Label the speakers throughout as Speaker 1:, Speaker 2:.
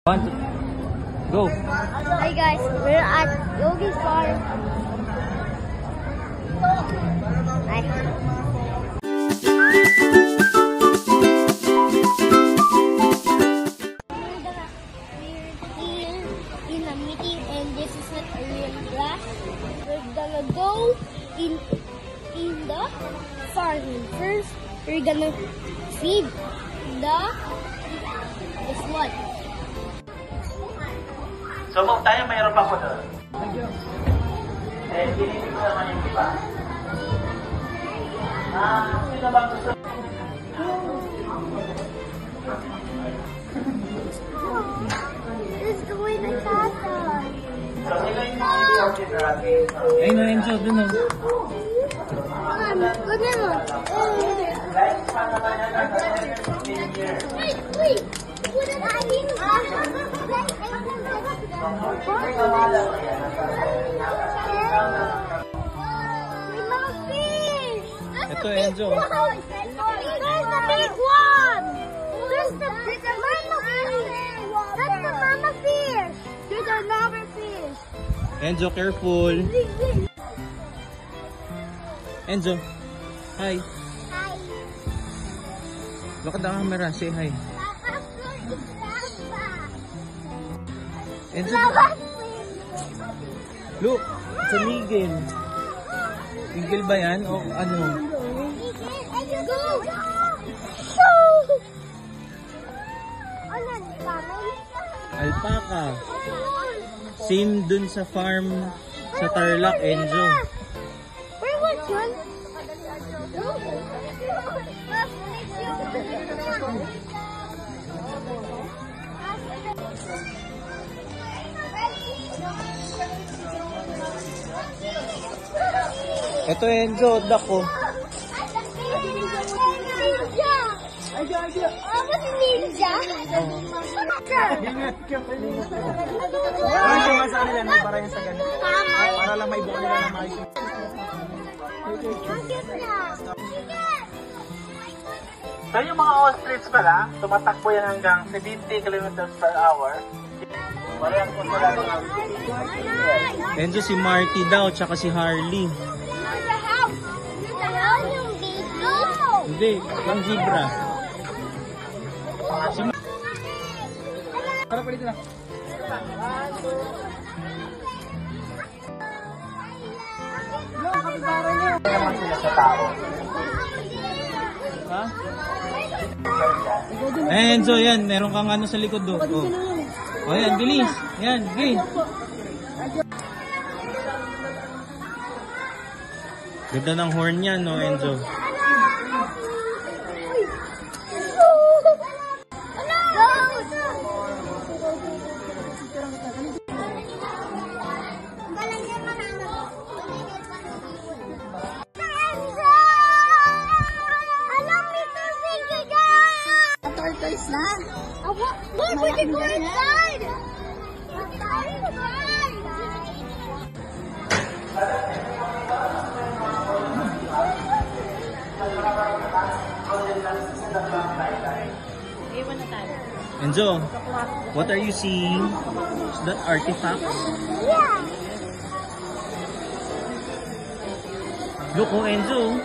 Speaker 1: 1, 2, go!
Speaker 2: Hi guys, we're at Yogi's farm. Hi. We're in a meeting and this is not a real class. We're gonna go in the farming. First, we're gonna feed this one.
Speaker 3: So, move tayo, mayroon pa ko doon. Eh, pinipin ko naman yung iba. Sino bang gusto?
Speaker 2: Let's go in the casa.
Speaker 3: So, sila yung mga natin.
Speaker 1: Ay, no, Enzo, dun o.
Speaker 2: Look at him.
Speaker 3: Guys, paano ba yan?
Speaker 2: Wait. What did I mean?
Speaker 1: Ito, Enzo.
Speaker 2: There's the big one. There's the mama fish. That's the mama fish. There's another fish.
Speaker 1: Enzo, careful. Enzo, hi.
Speaker 2: Hi.
Speaker 1: Look at the camera, say hi. Enzo, look, it's a Miguel. Miguel ba yan? O ano? Alpaca. Same dun sa farm sa Tarlac, Enzo.
Speaker 2: Where was one?
Speaker 1: Ito, Enzo, duck ko.
Speaker 2: Ninja! Apa si ninja?
Speaker 3: Ingat ka pa rin. Parang yung sa kanila, para yung sa ganun. Para lang may buka nila na makikita. So yung mga ostrich pala, tumatakbo yan hanggang 70 kilometers per hour. Parang kung sila lang.
Speaker 1: Enzo, si Marty daw, tsaka si Harley. Hindi, yung zebra.
Speaker 3: Para pa dito na. Naman sila sa tao.
Speaker 1: Ha? Eh, Enzo, yan. Meron kang ano sa likod doon. Oh, yan, bilis. Yan, bilis. Ganda ng horn yan, no, Enzo?
Speaker 2: Tortoise na. Look, we can go inside.
Speaker 1: Enzo, what are you seeing? Is that artifacts?
Speaker 2: Yeah.
Speaker 1: Look, oh, Enzo.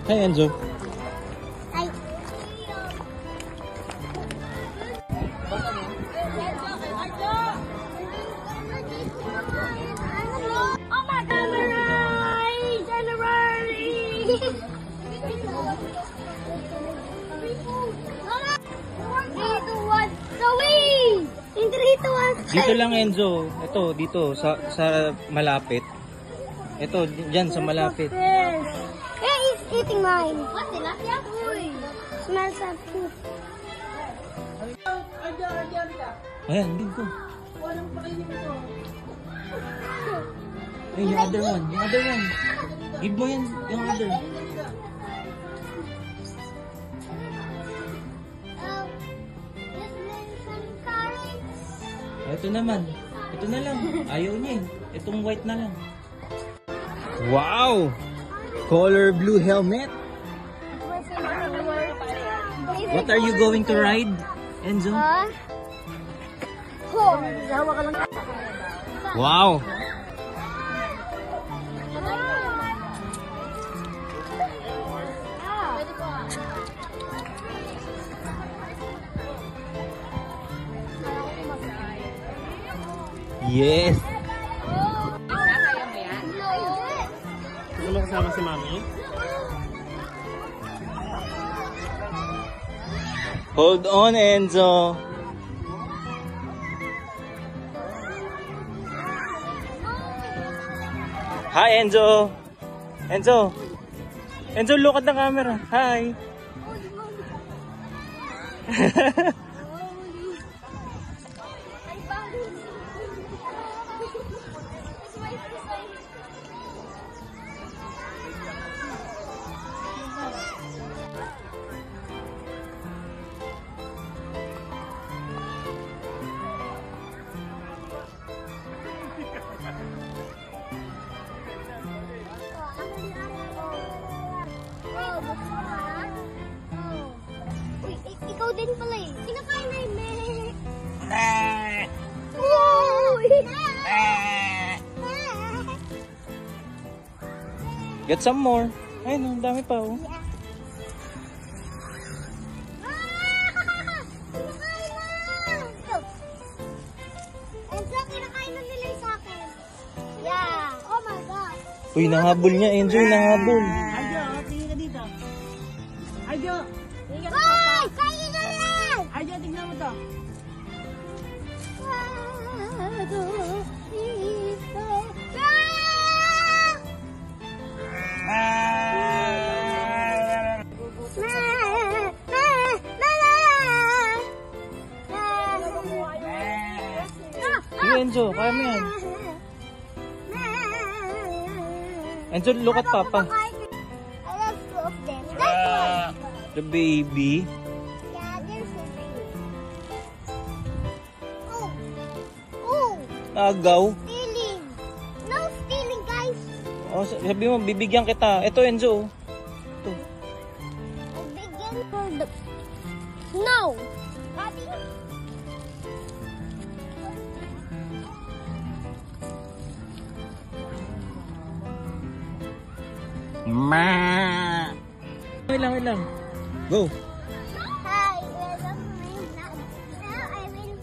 Speaker 1: Hi, Enzo.
Speaker 2: Hi. Oh my God! January!
Speaker 1: Dito lang, Enzo. Ito, dito sa malapit. Ito, diyan sa malapit.
Speaker 2: Yeah, he's eating mine. What? Tilapia? Smells like poop.
Speaker 1: Ayan, dito. Hey, yung other one. Yung other one. Give mo yan. Yung other. ito naman. Ito na lang. Ayaw niya eh. Itong white na lang. Wow! Color blue helmet. What are you going to ride, Enzo? Wow! Yes!
Speaker 3: Gusto mo kasama si Mami?
Speaker 1: Hold on, Enzo. Hi, Enzo. Enzo. Enzo, look at the camera. Hi.
Speaker 2: Uy, ikaw din pala eh. Kinakain na yung meh.
Speaker 1: Get some more. Ay, no, dami pa oh.
Speaker 2: Kinakain na nila yung sa akin. Yeah. Oh my God.
Speaker 1: Uy, nahabol niya, Enzo. Nahabol.
Speaker 3: Arjo, tingin ka dito. Arjo! Tingin ka
Speaker 2: Hoy! Kain na lang!
Speaker 3: Arjo, tingnan mo to.
Speaker 1: Sige, Enzo. Kaya mo yan. Enzo, look at Papa.
Speaker 2: I love two of them. That one.
Speaker 1: The baby.
Speaker 2: Yeah, there's a baby. Oh. Oh.
Speaker 1: Agaw.
Speaker 2: Stealing. No stealing, guys.
Speaker 1: Oh, sabi mo, bibigyan kita. Ito, Enzo. Ito.
Speaker 2: I'll begin for the... No. Daddy.
Speaker 1: Ma. Wait lang. Go.
Speaker 2: Hi, welcome to my vlog. Now I will...